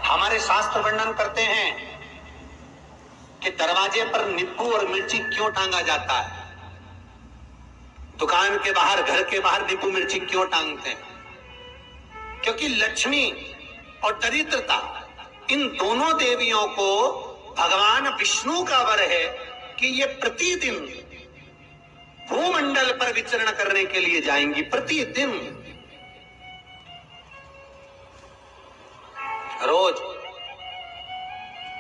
हमारे शास्त्र वर्णन करते हैं कि दरवाजे पर नींबू और मिर्ची क्यों टांगा जाता है। दुकान के बाहर, घर के बाहर नींबू मिर्ची क्यों टांगते हैं? क्योंकि लक्ष्मी और दरिद्रता, इन दोनों देवियों को भगवान विष्णु का वर है कि ये प्रतिदिन भूमंडल पर विचरण करने के लिए जाएंगी। प्रतिदिन, रोज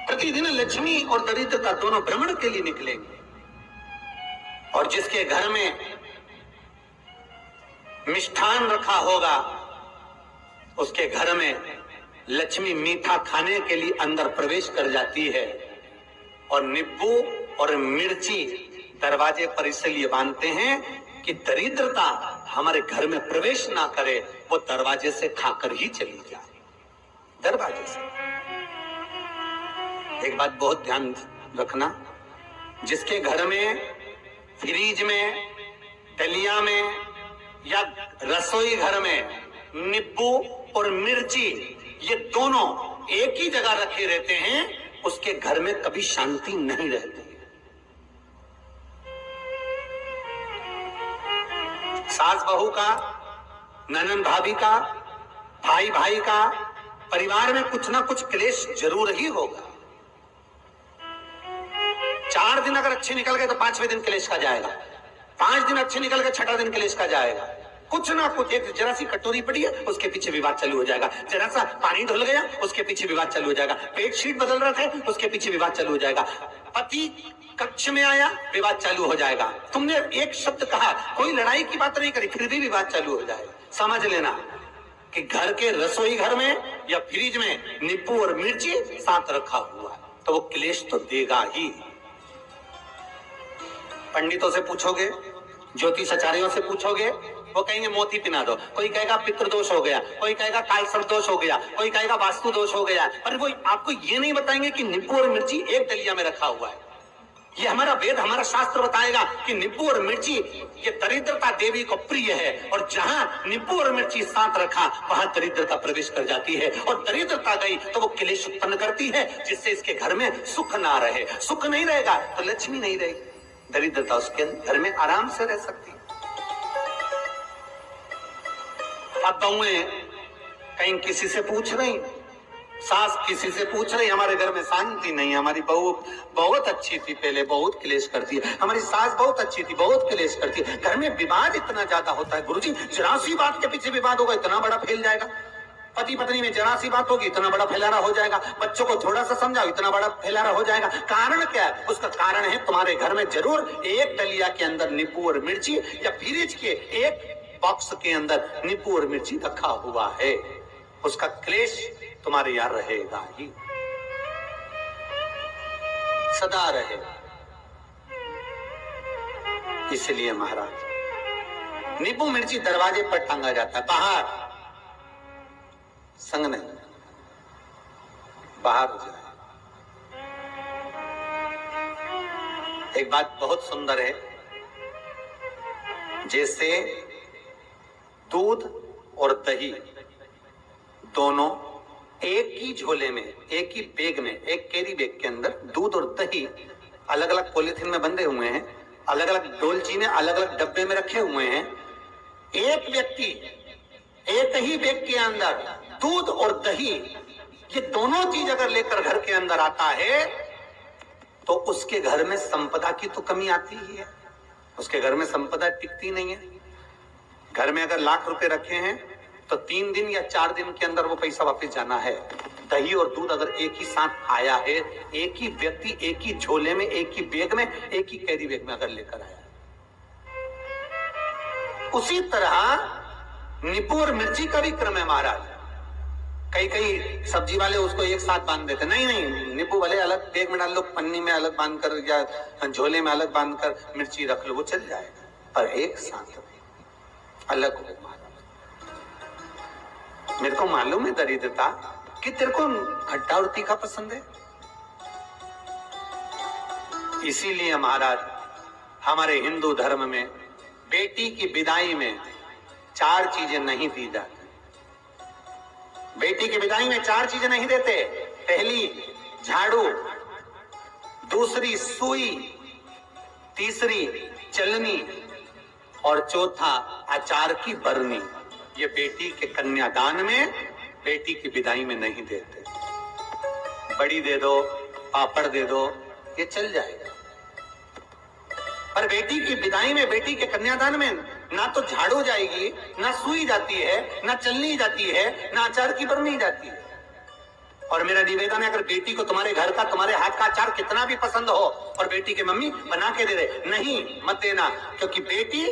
प्रतिदिन लक्ष्मी और दरिद्रता दोनों भ्रमण के लिए निकलेंगे। और जिसके घर में मिष्ठान रखा होगा, उसके घर में लक्ष्मी मीठा खाने के लिए अंदर प्रवेश कर जाती है। और नींबू और मिर्ची दरवाजे पर इसलिए बांधते हैं कि दरिद्रता हमारे घर में प्रवेश ना करे, वो दरवाजे से खाकर ही चली जाए। दरवाजे से। एक बात बहुत ध्यान रखना, जिसके घर में फ्रिज में, दलिया में या रसोई घर में नींबू और मिर्ची ये दोनों एक ही जगह रखे रहते हैं, उसके घर में कभी शांति नहीं रहती। सास बहू का, ननद भाभी का, भाई भाई का, परिवार में कुछ ना कुछ क्लेश जरूर ही होगा। 4 दिन अगर अच्छे निकल गए तो 5वें दिन क्लेश का जाएगा। 5 दिन अच्छे निकल गए, 6ठा दिन क्लेश का जाएगा। कुछ ना कुछ, एक जरा सी कटोरी पड़ी है उसके पीछे विवाद चालू हो जाएगा, जरा सा पानी धुल गया उसके पीछे विवाद चालू हो जाएगा, बेड शीट बदल रहा था उसके पीछे विवाद चालू हो जाएगा, पति कक्ष में आया विवाद चालू हो जाएगा, तुमने एक शब्द कहा, कोई लड़ाई की बात नहीं करी, फिर भी विवाद चालू हो जाएगा। समझ लेना कि घर के रसोई घर में या फ्रिज में नींबू और मिर्ची साथ रखा हुआ है तो वो क्लेश तो देगा ही। पंडितों से पूछोगे, ज्योतिषाचार्यों से पूछोगे, वो कहेंगे मोती पिना दो, कोई कहेगा पितृदोष हो गया, कोई कहेगा कालसर्प दोष हो गया, कोई कहेगा वास्तु दोष हो गया, पर वो आपको ये नहीं बताएंगे कि नींबू और मिर्ची एक दलिया में रखा हुआ है। ये हमारा वेद, हमारा शास्त्र बताएगा कि नींबू और मिर्ची ये दरिद्रता देवी को प्रिय है, और जहां नींबू और मिर्ची साथ रखा वहां दरिद्रता प्रवेश कर जाती है, और दरिद्रता गई तो वो क्लेश उत्पन्न करती है, जिससे इसके घर में सुख ना रहे। सुख नहीं रहेगा तो लक्ष्मी नहीं रहेगी, दरिद्रता उसके घर में आराम से रह सकती है। अब बहुएं कहीं किसी से पूछ रही, सास किसी से पूछ रही, हमारे घर में शांति नहीं, हमारी बहू बहुत अच्छी थी, पहले बहुत क्लेश करती है, हमारी सास बहुत अच्छी थी, बहुत क्लेश करती है, घर में विवाद इतना ज्यादा होता है। गुरुजी, जरा सी बात के पीछे विवाद होगा इतना बड़ा फैल जाएगा, पति पत्नी में जरा सी बात होगी इतना बड़ा फैलाना हो जाएगा, बच्चों को थोड़ा सा समझाओ इतना बड़ा फैलाना हो जाएगा। कारण क्या है? उसका कारण है तुम्हारे घर में जरूर एक दलिया के अंदर नींबू और मिर्ची या फ्रिज के एक बॉक्स के अंदर नींबू और मिर्ची रखा हुआ है, उसका क्लेश तुम्हारे यहाँ रहेगा ही, सदा रहेगा। इसलिए महाराज नींबू मिर्ची दरवाजे पर टांगा जाता है, बाहर संग नहीं, बाहर हो जाए। एक बात बहुत सुंदर है, जैसे दूध और दही दोनों एक ही झोले में, एक ही बैग में, एक कैरी बैग के अंदर दूध और दही अलग अलग पॉलिथीन में बंधे हुए हैं, अलग अलग डोलची में, अलग अलग डब्बे में रखे हुए हैं। एक व्यक्ति एक ही बैग के अंदर दूध और दही ये दोनों चीज अगर लेकर घर के अंदर आता है तो उसके घर में संपदा की तो कमी आती ही है, उसके घर में संपदा टिकती नहीं है। घर में अगर लाख रुपए रखे हैं तो 3 दिन या 4 दिन के अंदर वो पैसा वापस जाना है। दही और दूध अगर एक ही साथ आया है, एक ही व्यक्ति एक ही झोले में, एक ही बैग में, एक ही कैरी बैग में अगर लेकर आया, उसी तरह नींबू और मिर्ची का भी क्रम है महाराज। कई सब्जी वाले उसको एक साथ बांध देते, नहीं नहीं, नींबू वाले अलग बैग में डाल लो, पन्नी में अलग बांध कर या झोले में अलग बांध कर मिर्ची रख लो, वो चल जाएगा, पर एक साथ अलग हो। मेरे को मालूम है दरिद्रता कि तेरे को खट्टा और तीखा पसंद है, इसीलिए महाराज हमारे हिंदू धर्म में बेटी की विदाई में 4 चीजें नहीं दी जाती। बेटी की विदाई में 4 चीजें नहीं देते। पहली झाड़ू, दूसरी सुई, तीसरी चलनी और चौथा अचार की बरनी। ये बेटी के कन्यादान में, बेटी की विदाई में नहीं देते। बड़ी दे दो, पापड़ दे दो, ये चल जाएगा, पर बेटी की विदाई में, बेटी के कन्यादान में ना तो झाड़ू जाएगी, ना सुई जाती है, ना चलनी जाती है, ना अचार की बरनी जाती है। और मेरा निवेदन है, अगर बेटी को तुम्हारे घर का, तुम्हारे हाथ का अचार कितना भी पसंद हो और बेटी की मम्मी बना के दे दे, नहीं, मत देना, क्योंकि बेटी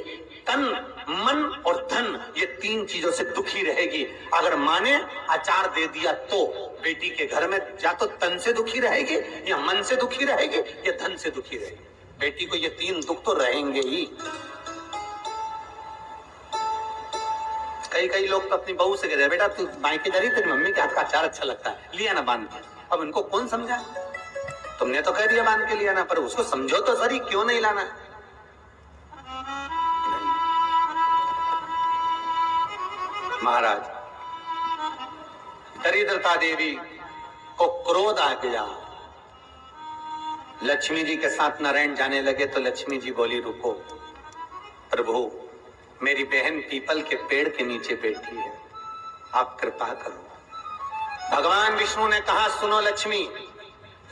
तन, मन और धन, ये 3 चीजों से दुखी रहेगी। अगर माँ ने अचार दे दिया तो बेटी के घर में या तो तन से दुखी रहेगी, या मन से दुखी रहेगी, या धन से दुखी रहेगी। बेटी को ये 3 दुख तो रहेंगे ही। कई लोग तो अपनी बहू से कहते हैं, बेटा तू मायके जा रही, तेरी मम्मी के हाथ का अचार अच्छा लगता है, लिया ना बांध के। अब इनको कौन समझा? तुमने तो कह दिया बांध के लिया ना, पर उसको समझो तो सही, क्यों नहीं लाना? महाराज, दरिद्रता देवी को क्रोध आ गया। लक्ष्मी जी के साथ नारायण जाने लगे तो लक्ष्मी जी बोली, रुको प्रभु, मेरी बहन पीपल के पेड़ के नीचे बैठी है, आप कृपा करो। भगवान विष्णु ने कहा, सुनो लक्ष्मी,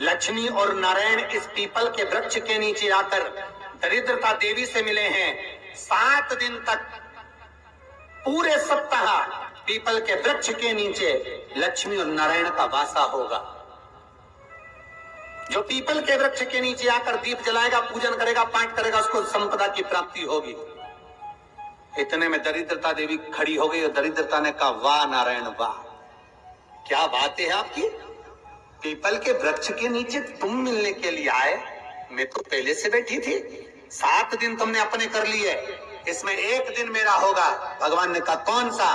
लक्ष्मी और नारायण इस पीपल के वृक्ष के नीचे आकर दरिद्रता देवी से मिले हैं। 7 दिन तक, पूरे सप्ताह पीपल के वृक्ष के नीचे लक्ष्मी और नारायण का वासा होगा। जो पीपल के वृक्ष के नीचे आकर दीप जलाएगा, पूजन करेगा, पाठ करेगा, उसको संपदा की प्राप्ति होगी। इतने में दरिद्रता देवी खड़ी हो गई और दरिद्रता ने कहा, वाह नारायण वाह, क्या बात है आपकी, पीपल के वृक्ष के नीचे तुम मिलने के लिए आए, मैं तो पहले से बैठी थी। 7 दिन तुमने अपने कर लिए, इसमें 1 दिन मेरा होगा। भगवान ने कहा, कौन सा?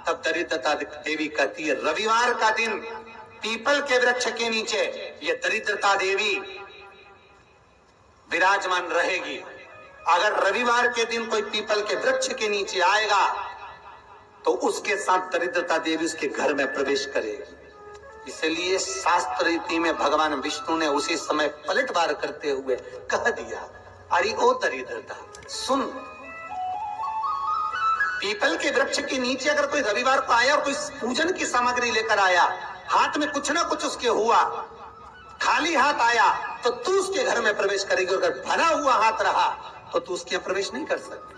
तब दरिद्रता देवी कहती है, रविवार का दिन पीपल के वृक्ष के नीचे ये दरिद्रता देवी विराजमान रहेगी। अगर रविवार के दिन कोई पीपल के वृक्ष के नीचे आएगा तो उसके साथ दरिद्रता देवी उसके घर में प्रवेश करेगी। इसलिए शास्त्र रीति में भगवान विष्णु ने उसी समय पलटवार करते हुए कह दिया, अरे ओ दरिद्रता सुन, पीपल के वृक्ष के नीचे अगर कोई रविवार को आया और कोई पूजन की सामग्री लेकर आया, हाथ में कुछ ना कुछ उसके हुआ, खाली हाथ आया तो तू उसके घर में प्रवेश करेगी, अगर भरा हुआ हाथ रहा तो तू उसके प्रवेश नहीं कर सकती।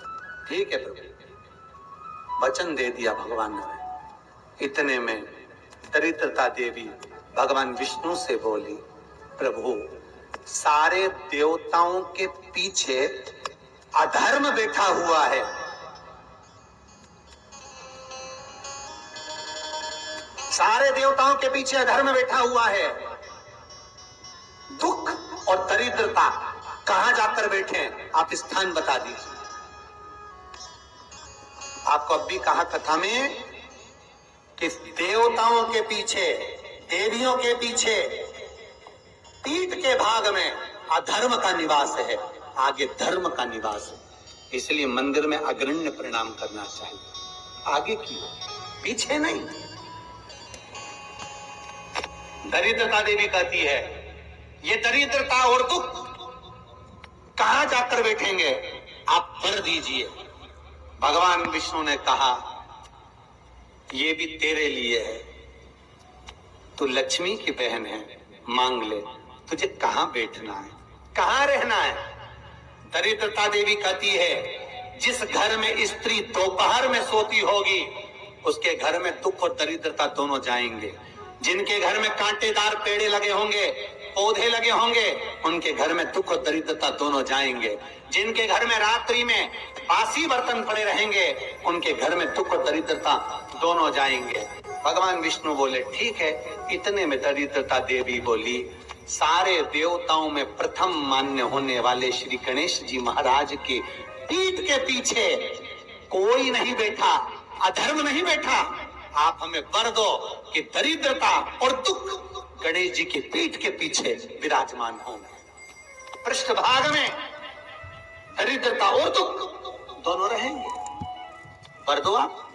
ठीक है प्रभु, वचन दे दिया भगवान ने। इतने में दरिद्रता देवी भगवान विष्णु से बोली, प्रभु सारे देवताओं के पीछे अधर्म बैठा हुआ है, सारे देवताओं के पीछे अधर्म बैठा हुआ है। दुख और दरिद्रता कहां जाकर बैठे हैं, आप स्थान बता दीजिए। आपको अब भी कहा कथा में कि देवताओं के पीछे, देवियों के पीछे पीठ के भाग में अधर्म का निवास है, आगे धर्म का निवास है। इसलिए मंदिर में अग्रण्य प्रणाम करना चाहिए, आगे की पीछे नहीं। दरिद्रता देवी कहती है, ये दरिद्रता और दुख कहां जाकर बैठेंगे, आप वर दीजिए। भगवान विष्णु ने कहा, ये भी तेरे लिए है, तू लक्ष्मी की बहन है, मांग ले, तुझे कहां बैठना है, कहां रहना है। दरिद्रता देवी कहती है, जिस घर में स्त्री दोपहर में सोती होगी उसके घर में दुख और दरिद्रता दोनों जाएंगे। जिनके घर में कांटेदार पेड़े लगे होंगे, पौधे लगे होंगे, उनके घर में दुख और दरिद्रता दोनों जाएंगे। जिनके घर में रात्रि में बासी बर्तन पड़े रहेंगे, उनके घर में दुख और दरिद्रता दोनों जाएंगे। भगवान विष्णु बोले, ठीक है। इतने में दरिद्रता देवी बोली, सारे देवताओं में प्रथम मान्य होने वाले श्री गणेश जी महाराज के पीठ के पीछे कोई नहीं बैठा, अधर्म नहीं बैठा। आप हमें वर दो कि दरिद्रता और दुख गणेश जी के पीठ के पीछे विराजमान हो। पृष्ठभाग में दरिद्रता और दुख दोनों रहेंगे, वर दो आप।